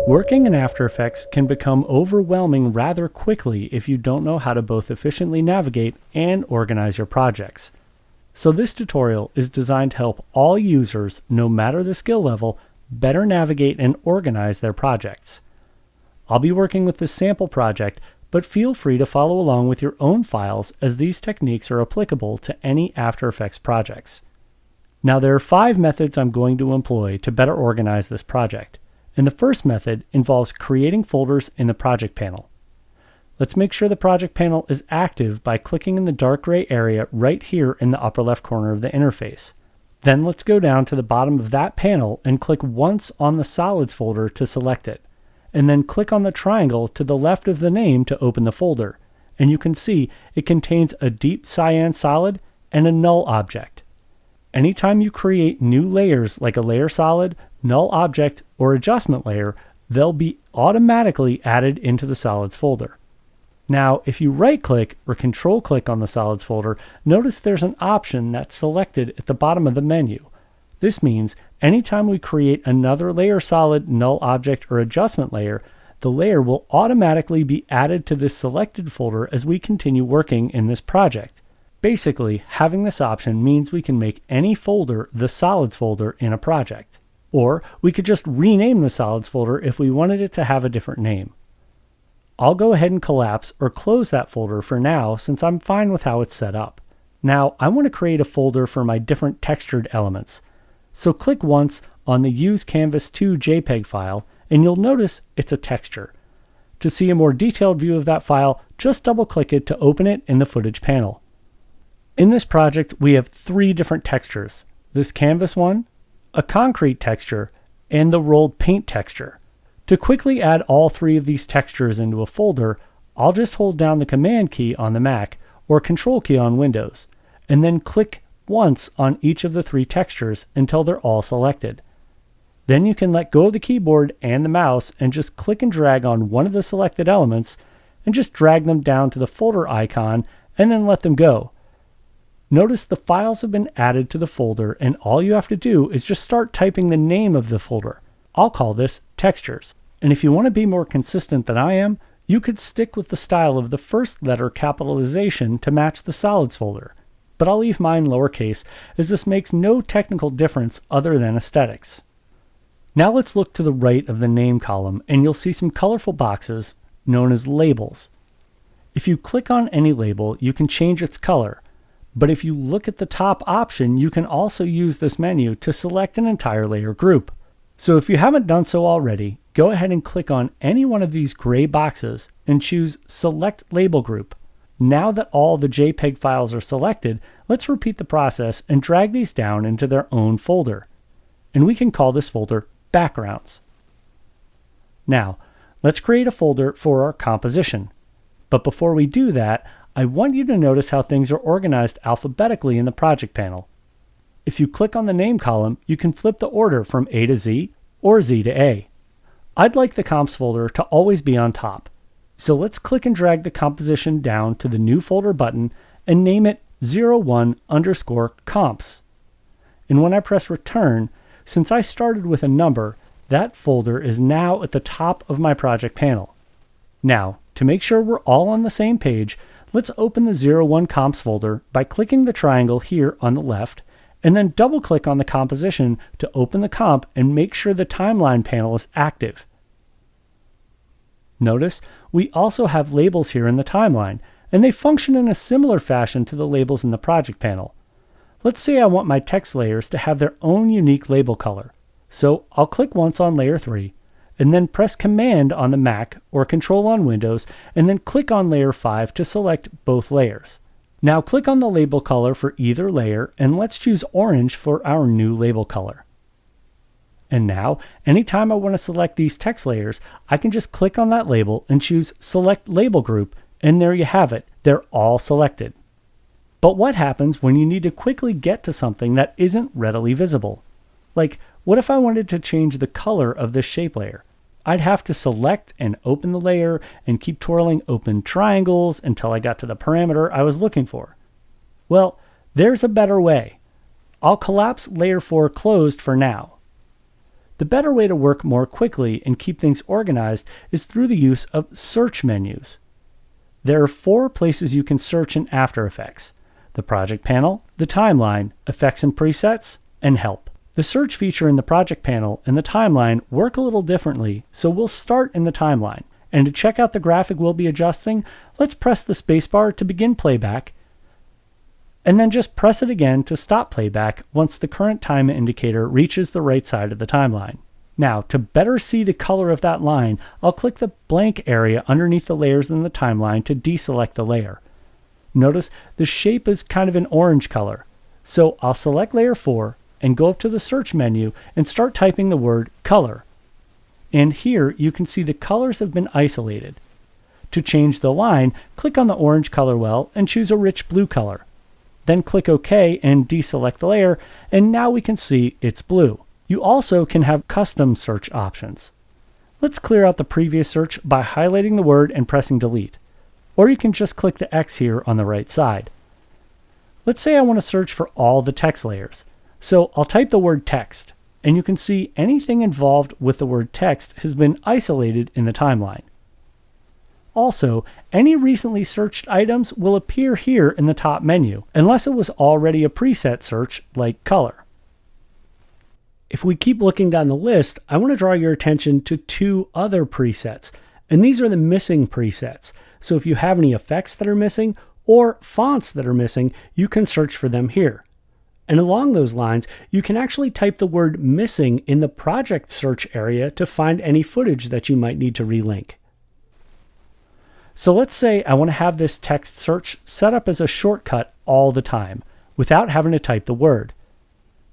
Working in After Effects can become overwhelming rather quickly if you don't know how to both efficiently navigate and organize your projects. So this tutorial is designed to help all users, no matter the skill level, better navigate and organize their projects. I'll be working with this sample project, but feel free to follow along with your own files as these techniques are applicable to any After Effects projects. Now there are 5 methods I'm going to employ to better organize this project. And the first method involves creating folders in the project panel. Let's make sure the project panel is active by clicking in the dark gray area right here in the upper left corner of the interface. Then let's go down to the bottom of that panel and click once on the Solids folder to select it. And then click on the triangle to the left of the name to open the folder. And you can see it contains a deep cyan solid and a null object. Anytime you create new layers like a layer solid, null object, or adjustment layer, they'll be automatically added into the Solids folder. Now, if you right-click or control-click on the Solids folder, notice there's an option that's selected at the bottom of the menu. This means anytime we create another layer solid, null object, or adjustment layer, the layer will automatically be added to this selected folder as we continue working in this project. Basically, having this option means we can make any folder the Solids folder in a project. Or we could just rename the Solids folder if we wanted it to have a different name. I'll go ahead and collapse or close that folder for now since I'm fine with how it's set up. Now I want to create a folder for my different textured elements. So click once on the Use Canvas 2 JPEG file and you'll notice it's a texture. To see a more detailed view of that file, just double click it to open it in the footage panel. In this project we have 3 different textures. This canvas one, a concrete texture, and the rolled paint texture. To quickly add all 3 of these textures into a folder, I'll just hold down the Command key on the Mac or Control key on Windows, and then click once on each of the 3 textures until they're all selected. Then you can let go of the keyboard and the mouse and just click and drag on one of the selected elements and just drag them down to the folder icon and then let them go. Notice the files have been added to the folder and all you have to do is just start typing the name of the folder. I'll call this Textures. And if you want to be more consistent than I am, you could stick with the style of the first letter capitalization to match the Solids folder. But I'll leave mine lowercase as this makes no technical difference other than aesthetics. Now let's look to the right of the name column and you'll see some colorful boxes known as labels. If you click on any label, you can change its color. But if you look at the top option, you can also use this menu to select an entire layer group. So if you haven't done so already, go ahead and click on any one of these gray boxes and choose Select Label Group. Now that all the JPEG files are selected, let's repeat the process and drag these down into their own folder. And we can call this folder Backgrounds. Now, let's create a folder for our composition. But before we do that, I want you to notice how things are organized alphabetically in the project panel. If you click on the name column, you can flip the order from A to Z or Z to A. I'd like the comps folder to always be on top. So let's click and drag the composition down to the new folder button and name it 01_comps. And when I press return, since I started with a number, that folder is now at the top of my project panel. Now, to make sure we're all on the same page, let's open the 01comps folder by clicking the triangle here on the left, and then double-click on the composition to open the comp and make sure the timeline panel is active. Notice we also have labels here in the timeline, and they function in a similar fashion to the labels in the project panel. Let's say I want my text layers to have their own unique label color. So I'll click once on layer 3, and then press Command on the Mac or Control on Windows, and then click on layer 5 to select both layers. Now click on the label color for either layer, and let's choose orange for our new label color. And now, anytime I want to select these text layers, I can just click on that label and choose Select Label Group, and there you have it, they're all selected. But what happens when you need to quickly get to something that isn't readily visible? Like, what if I wanted to change the color of this shape layer? I'd have to select and open the layer and keep twirling open triangles until I got to the parameter I was looking for. Well, there's a better way. I'll collapse layer 4 closed for now. The better way to work more quickly and keep things organized is through the use of search menus. There are 4 places you can search in After Effects: the Project Panel, the Timeline, Effects and Presets, and Help. The search feature in the Project Panel and the Timeline work a little differently, so we'll start in the Timeline. And to check out the graphic we'll be adjusting, let's press the spacebar to begin playback, and then just press it again to stop playback once the current time indicator reaches the right side of the timeline. Now, to better see the color of that line, I'll click the blank area underneath the layers in the timeline to deselect the layer. Notice the shape is kind of an orange color, so I'll select layer 4 and go up to the search menu and start typing the word color. And here you can see the colors have been isolated. To change the line, click on the orange color well and choose a rich blue color. Then click OK and deselect the layer, and now we can see it's blue. You also can have custom search options. Let's clear out the previous search by highlighting the word and pressing delete. Or you can just click the X here on the right side. Let's say I want to search for all the text layers. So I'll type the word text, and you can see anything involved with the word text has been isolated in the timeline. Also, any recently searched items will appear here in the top menu, unless it was already a preset search like color. If we keep looking down the list, I want to draw your attention to 2 other presets, and these are the missing presets. So if you have any effects that are missing or fonts that are missing, you can search for them here. And along those lines, you can actually type the word missing in the project search area to find any footage that you might need to relink. So let's say I want to have this text search set up as a shortcut all the time without having to type the word.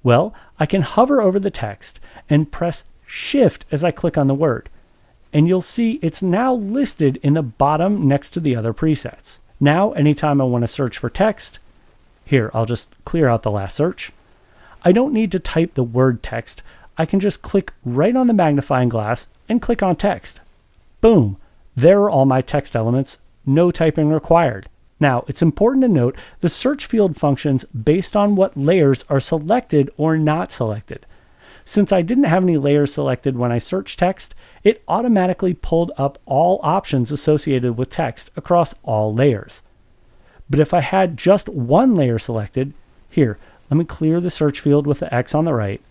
Well, I can hover over the text and press Shift as I click on the word, and you'll see it's now listed in the bottom next to the other presets. Now, anytime I want to search for text, here, I'll just clear out the last search. I don't need to type the word text. I can just click right on the magnifying glass and click on text. Boom! There are all my text elements, no typing required. Now, it's important to note the search field functions based on what layers are selected or not selected. Since I didn't have any layers selected when I searched text, it automatically pulled up all options associated with text across all layers. But if I had just one layer selected, here, let me clear the search field with the X on the right.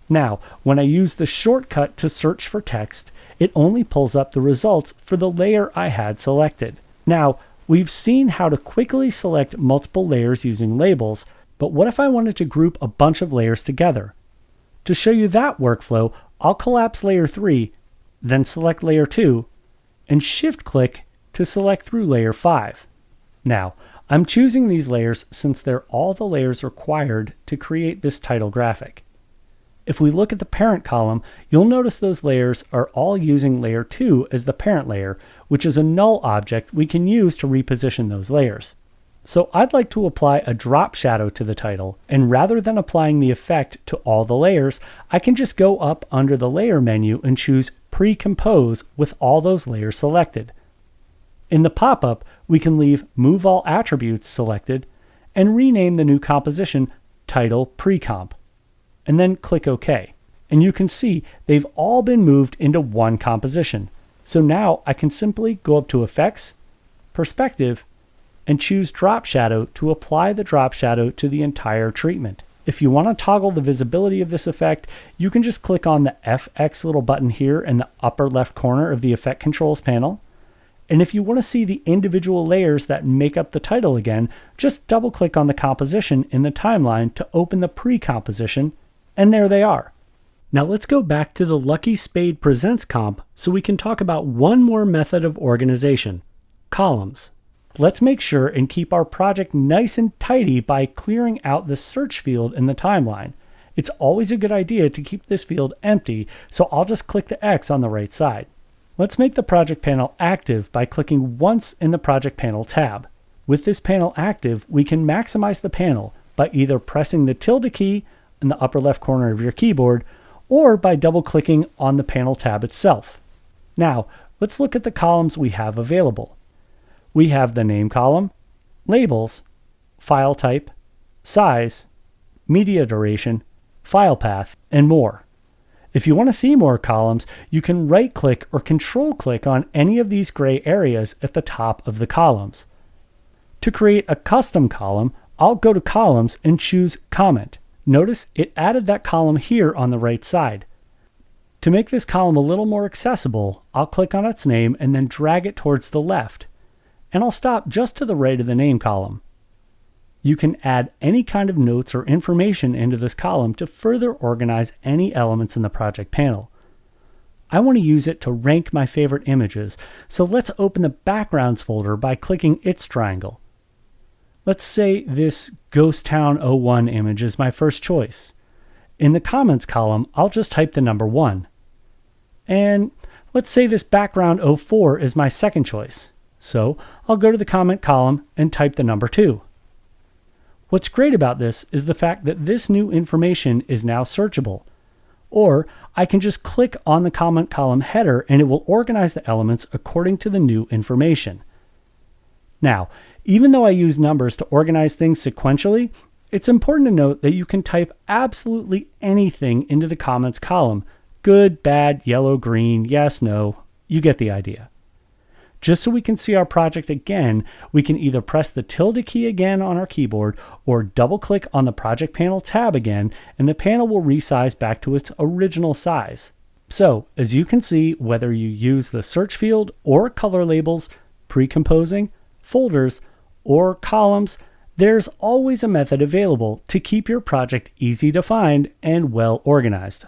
Now, when I use the shortcut to search for text, it only pulls up the results for the layer I had selected. Now, we've seen how to quickly select multiple layers using labels, but what if I wanted to group a bunch of layers together? To show you that workflow, I'll collapse layer 3, then select layer 2, and shift-click to select through layer 5. Now, I'm choosing these layers since they're all the layers required to create this title graphic. If we look at the parent column, you'll notice those layers are all using layer 2 as the parent layer, which is a null object we can use to reposition those layers. So I'd like to apply a drop shadow to the title, and rather than applying the effect to all the layers, I can just go up under the layer menu and choose precompose with all those layers selected. In the pop-up, we can leave Move All Attributes selected and rename the new composition Title Precomp, and then click OK. And you can see they've all been moved into one composition. So now I can simply go up to Effects, Perspective, and choose Drop Shadow to apply the drop shadow to the entire treatment. If you want to toggle the visibility of this effect, you can just click on the FX little button here in the upper left corner of the Effect Controls panel. And if you want to see the individual layers that make up the title again, just double click on the composition in the timeline to open the pre-composition, and there they are. Now let's go back to the Lucky Spade Presents comp so we can talk about one more method of organization: columns. Let's make sure and keep our project nice and tidy by clearing out the search field in the timeline. It's always a good idea to keep this field empty, so I'll just click the X on the right side. Let's make the project panel active by clicking once in the project panel tab. With this panel active, we can maximize the panel by either pressing the tilde key in the upper left corner of your keyboard or by double-clicking on the panel tab itself. Now, let's look at the columns we have available. We have the name column, labels, file type, size, media duration, file path, and more. If you want to see more columns, you can right-click or control-click on any of these gray areas at the top of the columns. To create a custom column, I'll go to Columns and choose Comment. Notice it added that column here on the right side. To make this column a little more accessible, I'll click on its name and then drag it towards the left, and I'll stop just to the right of the name column. You can add any kind of notes or information into this column to further organize any elements in the project panel. I want to use it to rank my favorite images, so let's open the Backgrounds folder by clicking its triangle. Let's say this Ghost Town 01 image is my first choice. In the Comments column, I'll just type the number 1. And let's say this Background 04 is my second choice. So I'll go to the Comment column and type the number 2. What's great about this is the fact that this new information is now searchable. Or I can just click on the Comment column header and it will organize the elements according to the new information. Now, even though I use numbers to organize things sequentially, it's important to note that you can type absolutely anything into the Comments column. Good, bad, yellow, green, yes, no, you get the idea. Just so we can see our project again, we can either press the tilde key again on our keyboard or double-click on the Project Panel tab again, and the panel will resize back to its original size. So, as you can see, whether you use the search field or color labels, precomposing, folders, or columns, there's always a method available to keep your project easy to find and well organized.